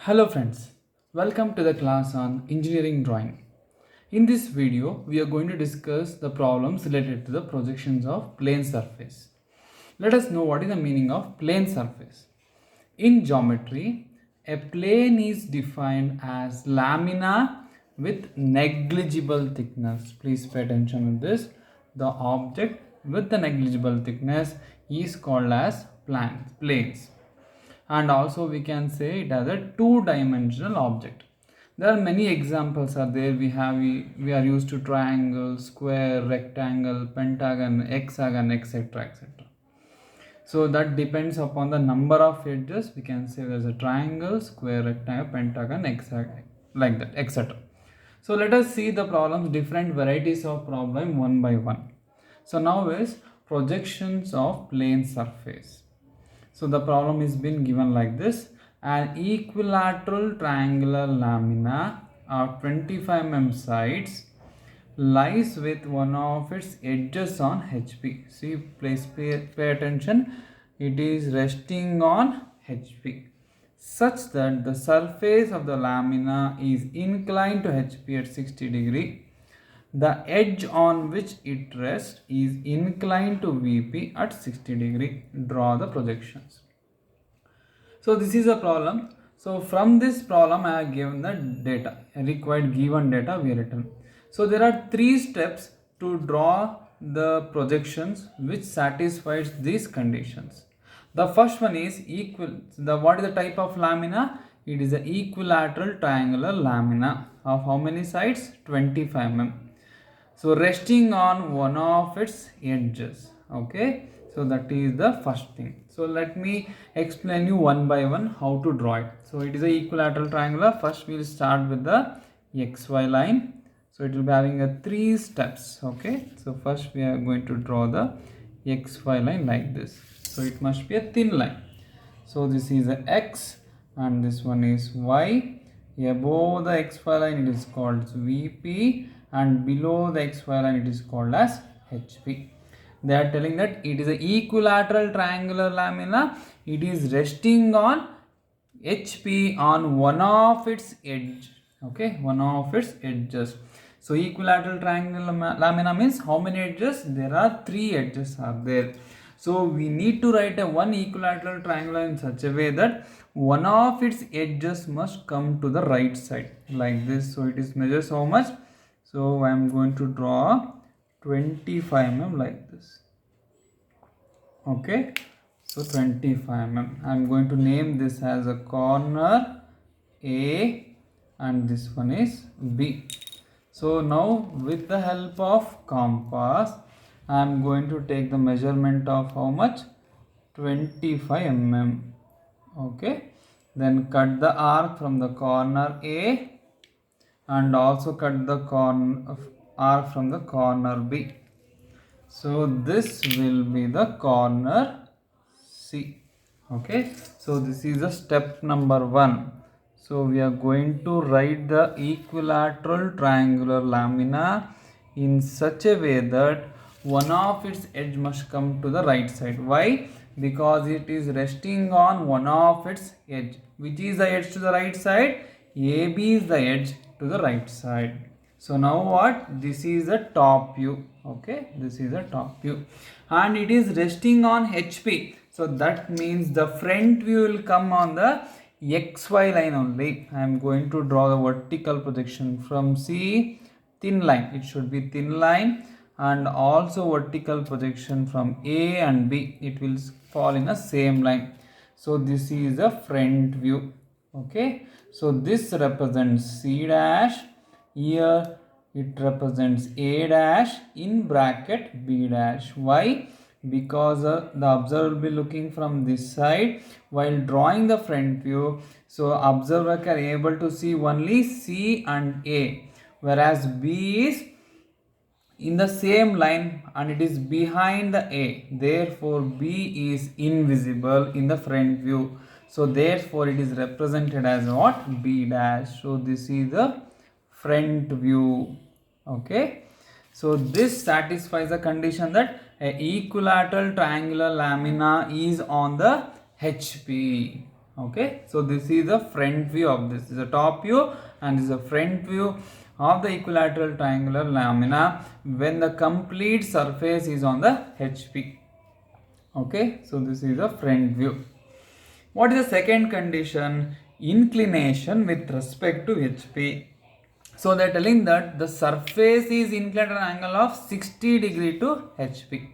Hello friends, welcome to the class on engineering drawing. In this video, we are going to discuss the problems related to the projections of plane surface. Let us know what is the meaning of plane surface. In geometry, a plane is defined as lamina with negligible thickness. Please pay attention to this. The object with the negligible thickness is called as planes, and also we can say it as a two-dimensional object. There are many examples are there. We are used to triangle, square, rectangle, pentagon, hexagon, etc. So that depends upon the number of edges. We can say there's a triangle, square, rectangle, pentagon, hexagon, like that, etc. So let us see the problems, different varieties of problem one by one. So now is projections of plane surface. So the problem is been given like this: an equilateral triangular lamina of 25 mm sides lies with one of its edges on HP. See, please pay attention. It is resting on HP such that the surface of the lamina is inclined to HP at 60 degree. The edge on which it rests is inclined to VP at 60 degree. Draw the projections. So this is a problem. So from this problem I have given the data, required given data we have written. So there are three steps to draw the projections which satisfies these conditions. The first one is what is the type of lamina? It is an equilateral triangular lamina of how many sides? 25 mm. So resting on one of its edges. Okay, so that is the first thing. So let me explain you one by one how to draw it. So it is a equilateral triangular. First we will start with the xy line. So it will be having a three steps. Okay, so first we are going to draw the xy line like this. So it must be a thin line. So this is a x and this one is y. Above the xy line it is called VP, and below the xy line it is called as HP. They are telling that it is an equilateral triangular lamina. It is resting on HP on one of its edge. Okay, one of its edges. So equilateral triangular lamina means how many edges? There are three edges are there. So we need to write a one equilateral triangle in such a way that one of its edges must come to the right side like this. So it is measures how much? So I am going to draw 25 mm like this. Okay, so 25 mm. I am going to name this as a corner A and this one is B. So now with the help of compass I am going to take the measurement of how much? 25 mm. Okay, then cut the arc from the corner A and also cut the arc from the corner B. So this will be the corner C. Okay, so this is the step number 1. So we are going to write the equilateral triangular lamina in such a way that one of its edge must come to the right side. Why? Because it is resting on one of its edge. Which is the edge to the right side? AB is the edge to the right side. So now what? This is the top view. Okay, this is the top view and it is resting on HP. So that means the front view will come on the XY line only. I am going to draw the vertical projection from C, thin line. It should be thin line, and also vertical projection from A and B. It will fall in the same line. So this is the front view. Okay, so this represents C dash. Here it represents A dash in bracket B dash. Why? Because the observer will be looking from this side while drawing the front view. So observer can able to see only C and A, whereas B is in the same line and it is behind the A. Therefore B is invisible in the front view. So therefore it is represented as what? B dash. So this is the front view. Okay, so this satisfies the condition that a equilateral triangular lamina is on the HP. Okay, so this is the front view of this. This is the top view and this is the front view of the equilateral triangular lamina when the complete surface is on the HP. Okay, so this is the front view. What is the second condition? Inclination with respect to HP. So they are telling that the surface is inclined at an angle of 60 degree to HP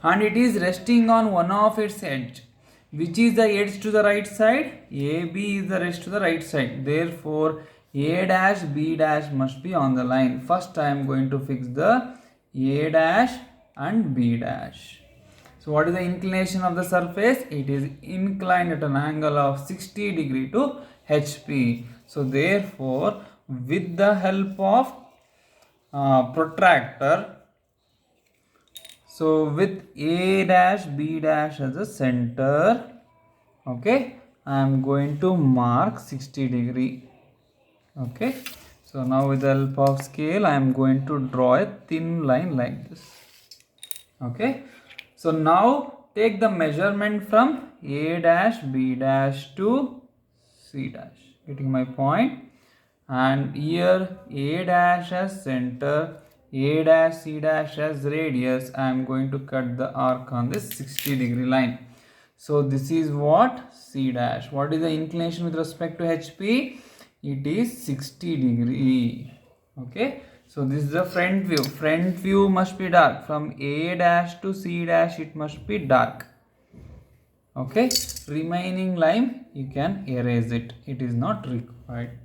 and it is resting on one of its edge. Which is the edge to the right side? AB is the edge to the right side. Therefore, A dash B dash must be on the line. First I am going to fix the A dash and B dash. So what is the inclination of the surface? It is inclined at an angle of 60 degree to HP. So therefore, with the help of protractor, so with A dash B dash as a center, okay, I am going to mark 60 degree. Okay, so now with the help of scale I am going to draw a thin line like this. Okay, so now take the measurement from A dash B dash to C dash. Getting my point? And here A dash as center, A dash C dash as radius. I am going to cut the arc on this 60 degree line. So this is what? C dash. What is the inclination with respect to HP? It is 60 degree. Okay. So this is the front view. Front view must be dark. From A dash to C dash it must be dark. Okay. Remaining line you can erase it. It is not required.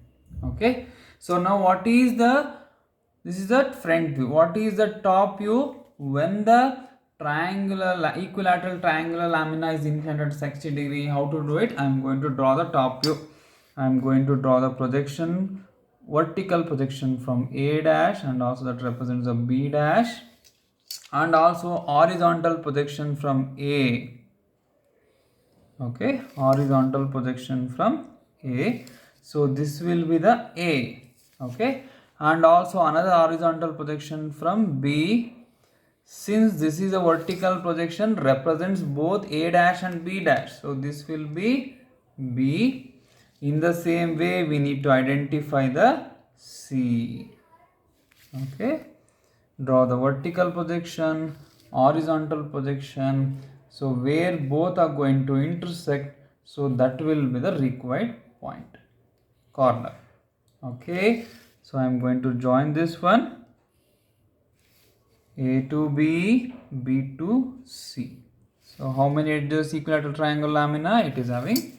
Okay. So now what is the, this is the front view. What is the top view? When the equilateral triangular lamina is inclined at 60 degree, how to do it? I am going to draw the top view. I am going to draw the projection, vertical projection from A dash and also that represents a B dash and also horizontal projection from A. Okay, horizontal projection from A. So this will be the A. Okay, and also another horizontal projection from B. Since this is a vertical projection, represents both A dash and B dash. So this will be B. In the same way, we need to identify the C. Okay. Draw the vertical projection, horizontal projection. So where both are going to intersect, so that will be the required point, corner. Okay. So I am going to join this one. A to B, B to C. So how many edges equilateral triangle lamina? It is having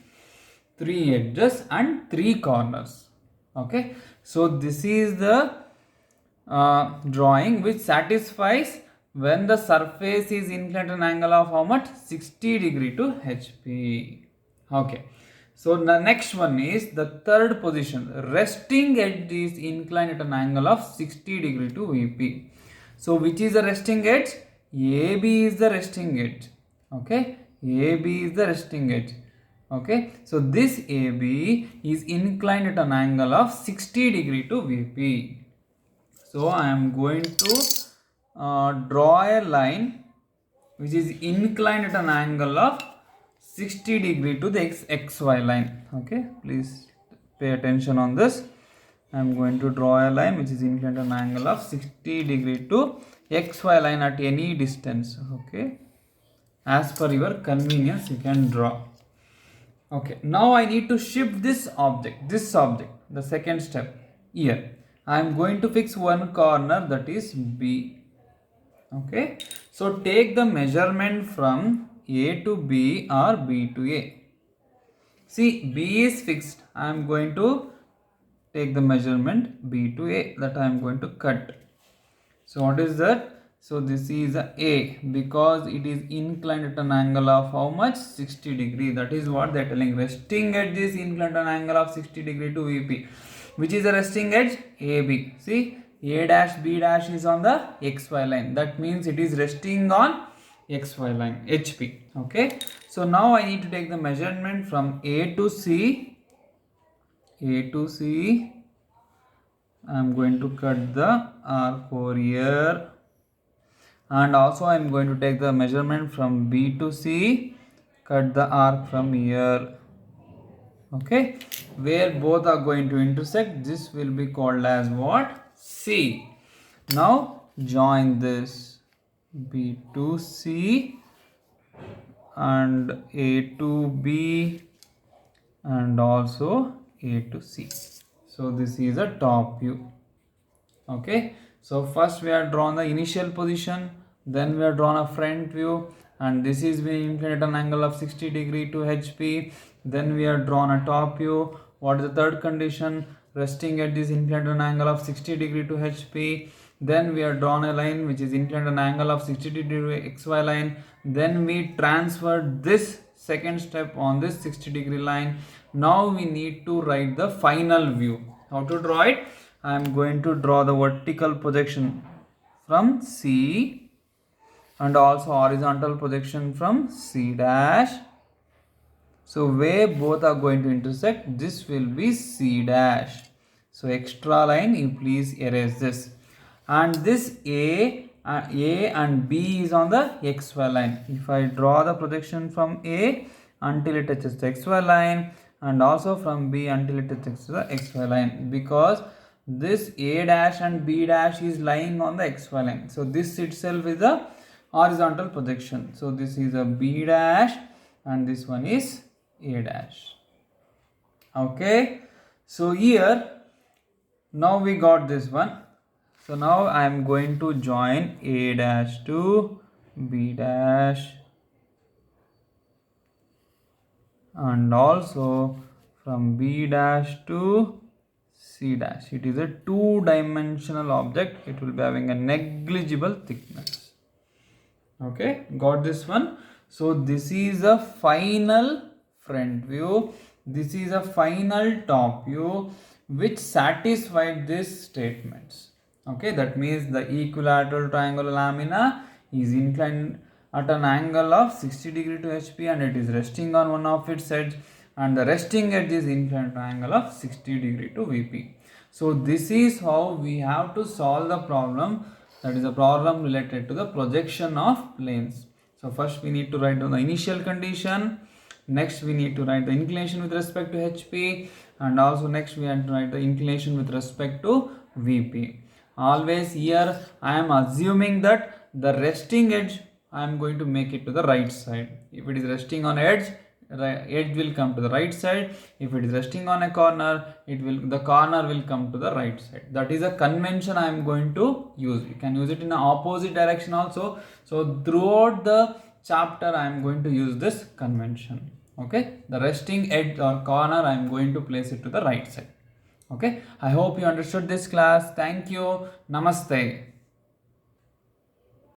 3 edges and 3 corners. Okay. So this is the drawing which satisfies when the surface is inclined at an angle of how much? 60 degree to HP. Okay. So the next one is the third position. Resting edge is inclined at an angle of 60 degree to VP. So which is the resting edge? AB is the resting edge. Okay. AB is the resting edge. Okay. So this AB is inclined at an angle of 60 degree to VP. So I am going to draw a line which is inclined at an angle of 60 degree to the XY line. Okay. Please pay attention on this. I am going to draw a line which is inclined at an angle of 60 degree to XY line at any distance. Okay. As per your convenience, you can draw. Okay. Now I need to shift this object, the second step here. I am going to fix one corner, that is B. Okay. So take the measurement from A to B or B to A. See, B is fixed. I am going to take the measurement B to A, that I am going to cut. So what is that? So this is A because it is inclined at an angle of how much? 60 degree. That is what they are telling. Resting edge is inclined at an angle of 60 degree to VP. Which is the resting edge? AB. See, A dash B dash is on the XY line. That means it is resting on XY line, HP. Okay. So now I need to take the measurement from A to C. A to C. I am going to cut the arc over here. And also I am going to take the measurement from B to C. Cut the arc from here. Okay, where both are going to intersect, this will be called as what? C. Now join this B to C and A to B and also A to C. So this is a top view. Okay, so first we have drawn the initial position, then we have drawn a front view, and this is being inclined at an angle of 60 degree to HP. Then we have drawn a top view. What is the third condition? Resting at this inclined at an angle of 60 degree to HP. Then we have drawn a line which is inclined at an angle of 60 degree XY line. Then we transferred this second step on this 60 degree line. Now we need to write the final view. How to draw it? I am going to draw the vertical projection from C and also horizontal projection from C dash. So where both are going to intersect, this will be C dash. So extra line, you please erase this. And this A and B is on the XY line. If I draw the projection from A until it touches the XY line and also from B until it touches the XY line, because this A dash and B dash is lying on the XY line. So this itself is a horizontal projection. So this is a B dash and this one is A dash. Okay. So here now we got this one. So now I am going to join A dash to B dash and also from B dash to C dash. It is a two-dimensional object. It will be having a negligible thickness. Okay, got this one. So this is a final front view. This is a final top view which satisfied these statements. Okay, that means the equilateral triangular lamina is inclined at an angle of 60 degree to HP and it is resting on one of its edge, and the resting edge is inclined triangle of 60 degree to VP. So this is how we have to solve the problem, that is a problem related to the projection of planes. So first we need to write down the initial condition, next we need to write the inclination with respect to HP, and also next we have to write the inclination with respect to VP. Always here I am assuming that the resting edge I am going to make it to the right side. If it is resting on edge, edge will come to the right side. If it is resting on a corner, the corner will come to the right side. That is a convention I am going to use. You can use it in the opposite direction also. So throughout the chapter I am going to use this convention. Okay, the resting edge or corner I am going to place it to the right side. Okay, I hope you understood this class. Thank you. Namaste.